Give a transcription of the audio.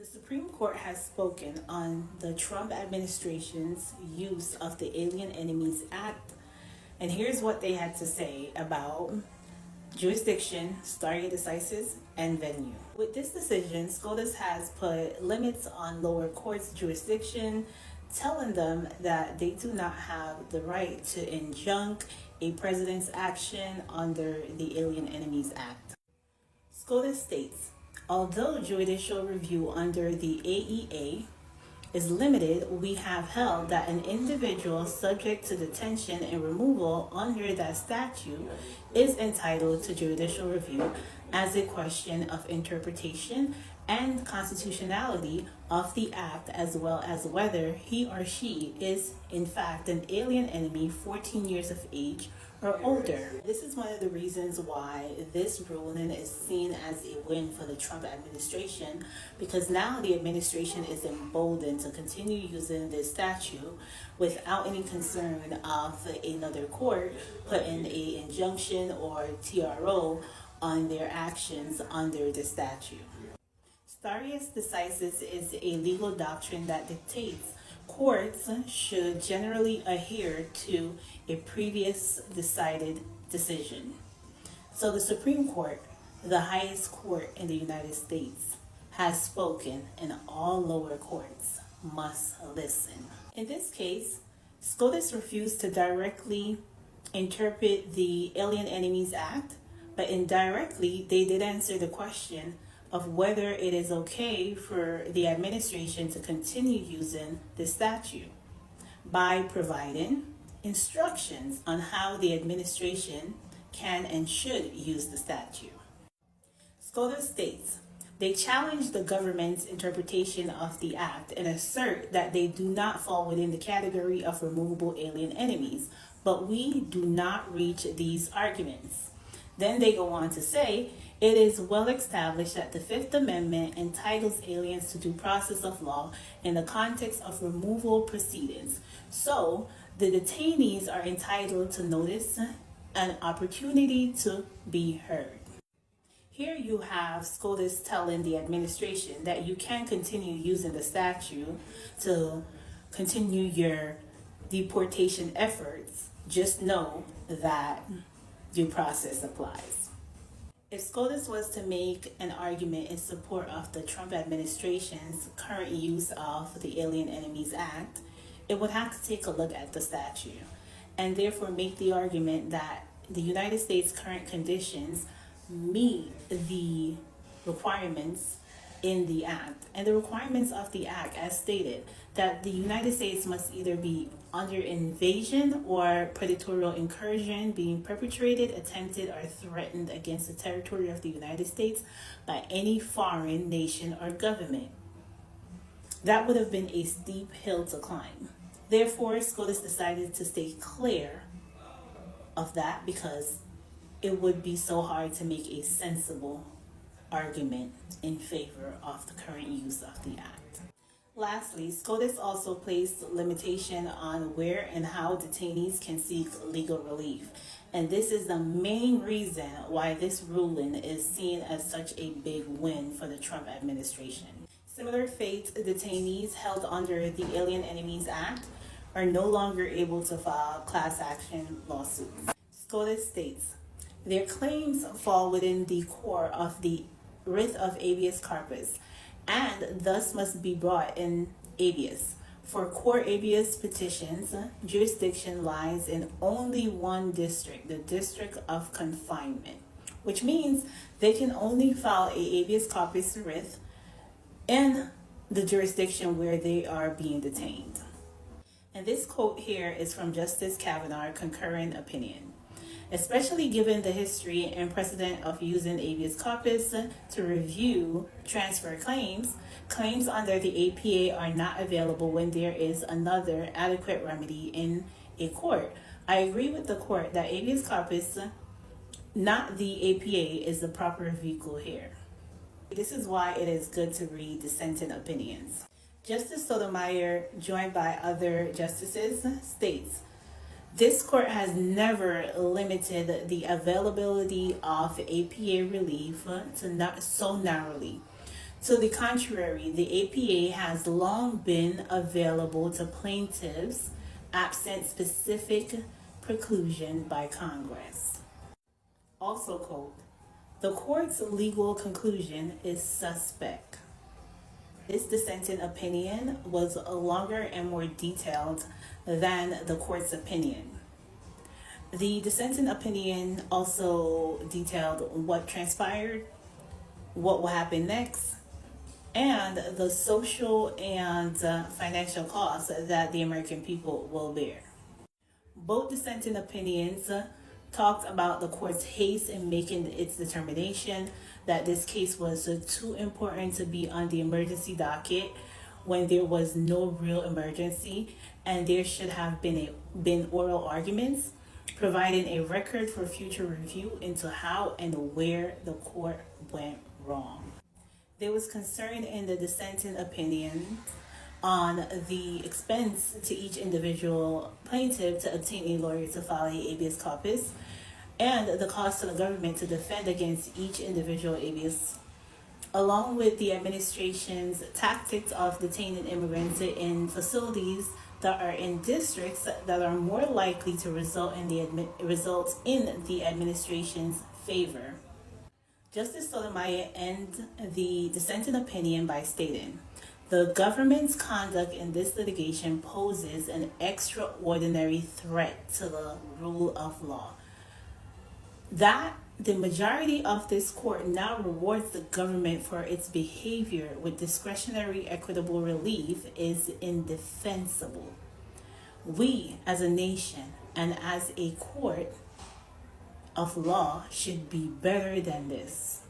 The Supreme Court has spoken on the Trump administration's use of the Alien Enemies Act, and here's what they had to say about jurisdiction, stare decisis, and venue. With this decision, SCOTUS has put limits on lower courts' jurisdiction, telling them that they do not have the right to injunct a president's action under the Alien Enemies Act. SCOTUS states, although judicial review under the AEA is limited, we have held that an individual subject to detention and removal under that statute is entitled to judicial review as a question of interpretation and constitutionality of the act, as well as whether he or she is in fact an alien enemy 14 years of age or older. This is one of the reasons why this ruling is seen as a win for the Trump administration, because now the administration is emboldened to continue using this statute without any concern of another court putting an injunction or TRO on their actions under the statute. Stare decisis is a legal doctrine that dictates courts should generally adhere to a previous decided decision. So the Supreme Court, the highest court in the United States, has spoken, and all lower courts must listen. In this case, SCOTUS refused to directly interpret the Alien Enemies Act, but indirectly they did answer the question of whether it is okay for the administration to continue using the statute by providing instructions on how the administration can and should use the statute. SCOTUS states, they challenge the government's interpretation of the act and assert that they do not fall within the category of removable alien enemies, but we do not reach these arguments. Then they go on to say, it is well established that the Fifth Amendment entitles aliens to due process of law in the context of removal proceedings. So, the detainees are entitled to notice and opportunity to be heard. Here you have SCOTUS telling the administration that you can continue using the statute to continue your deportation efforts. Just know that due process applies. If SCOTUS was to make an argument in support of the Trump administration's current use of the Alien Enemies Act, it would have to take a look at the statute and therefore make the argument that the United States' current conditions meet the requirements in the act. And the requirements of the act, as stated, that the United States must either be under invasion or predatory incursion being perpetrated, attempted, or threatened against the territory of the United States by any foreign nation or government. That would have been a steep hill to climb. Therefore, SCOTUS decided to stay clear of that because it would be so hard to make a sensible argument in favor of the current use of the act. Lastly, SCOTUS also placed limitation on where and how detainees can seek legal relief. And this is the main reason why this ruling is seen as such a big win for the Trump administration. Similar fate, detainees held under the Alien Enemies Act are no longer able to file class action lawsuits. SCOTUS states, their claims fall within the core of the writ of habeas corpus, and thus must be brought in habeas. For core habeas petitions, jurisdiction lies in only one district, the District of Confinement, which means they can only file a habeas corpus writ in the jurisdiction where they are being detained. And this quote here is from Justice Kavanaugh, concurring opinion. Especially given the history and precedent of using habeas corpus to review transfer claims, claims under the APA are not available when there is another adequate remedy in a court. I agree with the court that habeas corpus, not the APA, is the proper vehicle here. This is why it is good to read dissenting opinions. Justice Sotomayor, joined by other justices, states, this court has never limited the availability of APA relief to not so narrowly. To the contrary, the APA has long been available to plaintiffs absent specific preclusion by Congress. Also, quote, the court's legal conclusion is suspect. This dissenting opinion was longer and more detailed than the court's opinion. The dissenting opinion also detailed what transpired, what will happen next, and the social and financial costs that the American people will bear. Both dissenting opinions talked about the court's haste in making its determination that this case was too important to be on the emergency docket when there was no real emergency, and there should have been oral arguments providing a record for future review into how and where the court went wrong. There was concern in the dissenting opinion on the expense to each individual plaintiff to obtain a lawyer to file a habeas corpus, and the cost to the government to defend against each individual habeas, along with the administration's tactics of detaining immigrants in facilities that are in districts that are more likely to result in the administration's favor. Justice Sotomayor ends the dissenting opinion by stating, the government's conduct in this litigation poses an extraordinary threat to the rule of law. That the majority of this court now rewards the government for its behavior with discretionary equitable relief is indefensible. We, as a nation and as a court of law, should be better than this.